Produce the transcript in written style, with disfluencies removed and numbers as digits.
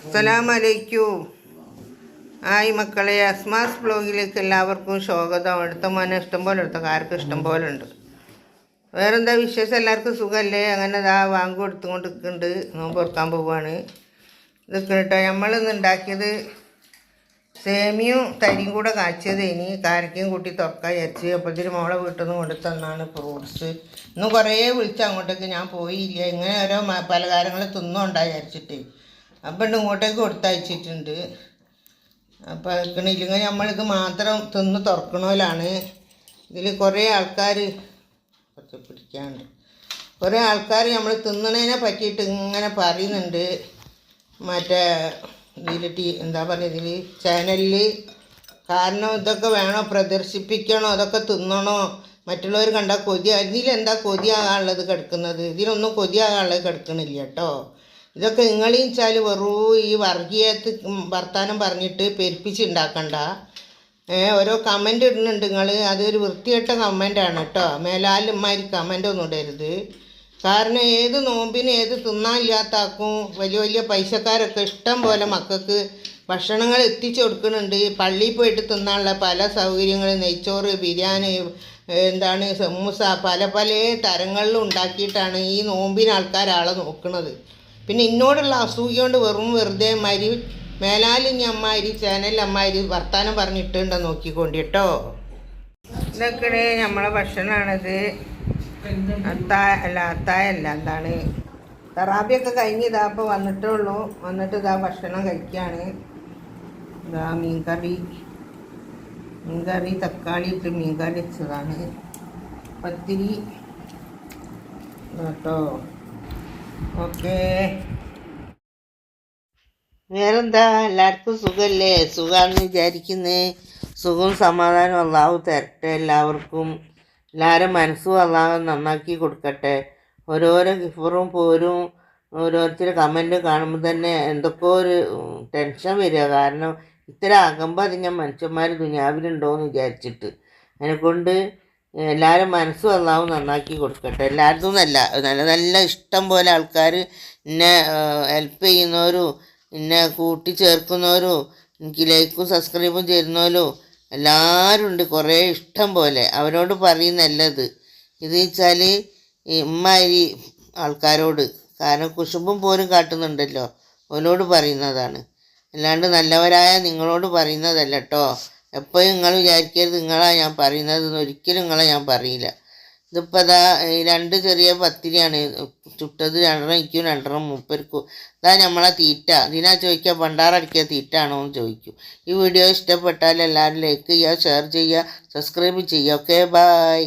അസ്സലാമലൈക്കും. ഹായ് മക്കളെ, അസ്മാസ് ബ്ലോഗിലേക്ക് എല്ലാവർക്കും സ്വാഗതം. എടുത്ത മോനെ ഇഷ്ടം പോലെ എടുത്ത കാർക്ക് ഇഷ്ടം പോലെ ഉണ്ട്. വേറെന്താ വിശേഷം? എല്ലാവർക്കും സുഖമല്ലേ? അങ്ങനെ വാങ്ങി കൊടുത്തുകൊണ്ട് നിൽക്കുന്നുണ്ട്. നോമ്പ് തുറക്കാൻ പോവുകയാണ്. ഇതൊക്കെ കേട്ടോ നമ്മളിന്ന് ഉണ്ടാക്കിയത് സേമിയും തരിയും കൂടെ കാച്ചിയത്. ഇനി കാരക്കയും കൂട്ടി തുറക്കാൻ വിചാരിച്ച് അപ്പോഴത്തേക്ക് മോളെ വീട്ടിൽ നിന്ന് കൊണ്ടു തന്നാണ് ഫ്രൂട്ട്സ്. ഇന്ന് കുറേ വിളിച്ച് അങ്ങോട്ടേക്ക് ഞാൻ പോയില്ല. ഇങ്ങനെ ഓരോ പലഹാരങ്ങൾ തിന്നുകൊണ്ടാ വിചാരിച്ചിട്ട് അപ്പം ഇങ്ങോട്ടേക്ക് കൊടുത്തയച്ചിട്ടുണ്ട്. അപ്പോൾ ഇല്ലെങ്കിൽ നമ്മളിത് മാത്രം തിന്ന് തുറക്കണോലാണ്. ഇതിൽ കുറേ ആൾക്കാർ പിടിക്കാണ്ട് കുറേ ആൾക്കാർ നമ്മൾ തിന്നണതിനെ പറ്റിയിട്ട് ഇങ്ങനെ പറയുന്നുണ്ട്. മറ്റേ ഇതിൽ എന്താ പറയുക, ഇതിൽ ചാനലിൽ. കാരണം ഇതൊക്കെ വേണോ പ്രദർശിപ്പിക്കണോ, അതൊക്കെ തിന്നണോ, മറ്റുള്ളവർ കണ്ടാൽ ഇതിലെന്താ കൊതിയാകാനുള്ളത് കിടക്കുന്നത്? ഇതിലൊന്നും കൊതിയാകാനുള്ളത് കിടക്കണില്ല കേട്ടോ. ഇതൊക്കെ നിങ്ങളീ വെച്ചാൽ വെറും ഈ വർത്താനം പറഞ്ഞിട്ട് പെരുപ്പിച്ചുണ്ടാക്കണ്ട. ഓരോ കമൻ്റ് ഇടുന്നുണ്ട് നിങ്ങൾ, അതൊരു വൃത്തികെട്ട കമൻ്റാണ് കേട്ടോ. മേലാലുമാതിരി കമൻ്റ് ഒന്നും ഇടരുത്. കാരണം ഏത് നോമ്പിന് ഏത് തിന്നാനില്ലാത്താക്കും വലിയ വലിയ പൈസക്കാരൊക്കെ ഇഷ്ടം പോലെ മക്കൾക്ക് ഭക്ഷണങ്ങൾ എത്തിച്ചു കൊടുക്കുന്നുണ്ട്. പള്ളിയിൽ പോയിട്ട് തിന്നാനുള്ള പല സൗകര്യങ്ങളും, നെയ്ച്ചോറ്, ബിരിയാണി, എന്താണ് സമൂസ, പല പല തരങ്ങളിലും ഉണ്ടാക്കിയിട്ടാണ് ഈ നോമ്പിന് ആൾക്കാരാളെ നോക്കുന്നത്. പിന്നെ ഇന്നോടുള്ള അസൂയ കൊണ്ട് വെറുതെ മേലാലിഞ്ഞ അമ്മാതിരി ചാനലിൽ അമ്മാതിരി വർത്താനം പറഞ്ഞിട്ടുണ്ടോ നോക്കിക്കൊണ്ട് കേട്ടോ. ഇതൊക്കെ നമ്മളെ ഭക്ഷണമാണിത്. അത്തായല്ല, എന്താണ് തറാബിയൊക്കെ കഴിഞ്ഞ് ഇതാ ഇപ്പോൾ വന്നിട്ടേ ഉള്ളൂ. വന്നിട്ട് ഇതാ ഭക്ഷണം കഴിക്കുകയാണ്. ഇതാ മീൻകറി തക്കാളി ഇട്ട് മീൻകറി വെച്ചതാണ്. പത്തിരി കേട്ടോ. ഓക്കേ, വേറെന്താ? എല്ലാവർക്കും സുഖമല്ലേ? സുഖമാണെന്ന് വിചാരിക്കുന്നേ. സുഖവും സമാധാനവും അള്ളാഹു തരട്ടെ എല്ലാവർക്കും. എല്ലാവരും മനസ്സും അള്ളാഹു നന്നാക്കി കൊടുക്കട്ടെ. ഓരോരോ ഗിഫറും പോരും ഓരോരുത്തർ കമൻറ്റ് കാണുമ്പോൾ തന്നെ എന്തൊക്കെയോ ഒരു ടെൻഷൻ വരിക. കാരണം ഇത്തരം ആകുമ്പോൾ അത് ഞാൻ മനുഷ്യന്മാർ ദുനിയാവിലുണ്ടോയെന്ന് വിചാരിച്ചിട്ട്. അതിനെക്കൊണ്ട് എല്ലാവരും മനസ്സും അള്ളാഹു നന്നാക്കി കൊടുക്കട്ടെ. എല്ലാവരും നല്ല നല്ല ഇഷ്ടം പോലെ ആൾക്കാർ എന്നെ ഹെൽപ്പ് ചെയ്യുന്നവരും എന്നെ കൂട്ടിച്ചേർക്കുന്നവരും എനിക്ക് ലൈക്കും സബ്സ്ക്രൈബും ചെയ്യുന്നവരും എല്ലാവരും ഉണ്ട്, കുറേ ഇഷ്ടം പോലെ. അവരോട് പറയുന്നല്ലത് ഇത് വെച്ചാൽ ഇമ്മാതിരി ആൾക്കാരോട്. കാരണം കുശുമ്പും പോലും കാട്ടുന്നുണ്ടല്ലോ, അവരോട് പറയുന്നതാണ്. അല്ലാണ്ട് നല്ലവരായ നിങ്ങളോട് പറയുന്നതല്ല കേട്ടോ. എപ്പോഴും നിങ്ങൾ വിചാരിക്കരുത് നിങ്ങളാ ഞാൻ പറയുന്നത്, ഒരിക്കലും നിങ്ങളെ ഞാൻ പറയില്ല. ഇതിപ്പോൾ അതാ 2 ചെറിയ പത്തിരിയാണ് ചുട്ടത്. 2 എനിക്കും 2 മൂപ്പർക്കും. ഇതാ നമ്മളെ തീറ്റ. ഇതിനാ ചോദിക്കുക പണ്ടാറടിക്കുക തീറ്റ ആണോ എന്ന് ചോദിക്കും. ഈ വീഡിയോ ഇഷ്ടപ്പെട്ടാൽ എല്ലാവരും ലൈക്ക് ചെയ്യുക, ഷെയർ ചെയ്യുക, സബ്സ്ക്രൈബ് ചെയ്യുക. Okay, by.